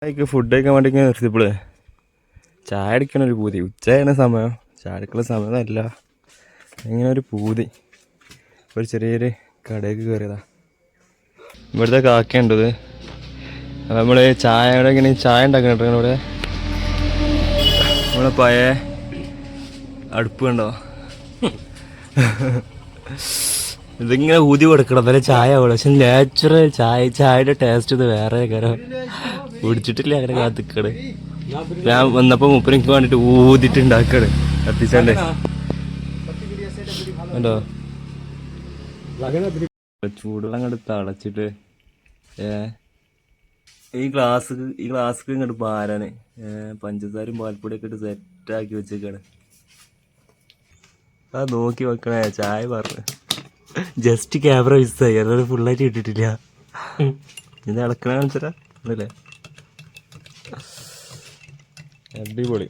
Food കഴിക്കാൻ വേണ്ടി നിർത്തിയപ്പോളേ ചായ അടിക്കണൊരു പൂതി. ഉച്ചയാണ് സമയം, ചായ അടിക്കുന്ന സമയമല്ല. ഇങ്ങനെ ഒരു പൂതി. ഒരു ചെറിയൊരു കടയിലേക്ക് കയറിയതാ. ഇവിടുത്തെ കാക്കയുണ്ടത്. അപ്പം നമ്മൾ ചായയുടെ ഇങ്ങനെ ചായ ഉണ്ടാക്കുന്നുണ്ട് ഇവിടെ. നമ്മളെ പഴയ അടുപ്പ് കണ്ടോ, ഇതിങ്ങനെ ഊതി കൊടുക്കണം എന്നാലും ചായ ആവുള്ളൂ. പക്ഷെ നാച്ചുറൽ ചായയുടെ ടേസ്റ്റ് ഇത് വേറെ കാരം. കുടിച്ചിട്ടില്ല അങ്ങനെ കാത്തിക്കണ്. ഞാൻ വന്നപ്പോ മുപ്പരിക്ക് വേണ്ടിട്ട് ഊതിട്ട് ഉണ്ടാക്കണ് കത്തിച്ചാണ്ട് കണ്ടോ. ചൂടുവെള്ളം കണ്ട് തളച്ചിട്ട് ഈ ഗ്ലാസ് ഇങ്ങോട്ട് പാരാന് പഞ്ചസാരയും പാൽപ്പൊടിയൊക്കെ ഇട്ട് സെറ്റാക്കി വെച്ചേക്കാണ്. ആ നോക്കി വെക്കണേ ചായ പറഞ്ഞു. ജസ്റ്റ് ക്യാമറ മിസ്സായി, അതൊരു ഫുള്ളായിട്ട് ഇട്ടിട്ടില്ല. ഇത് ഇളക്കണ കാണിച്ചല്ലേ. അടിപൊളി.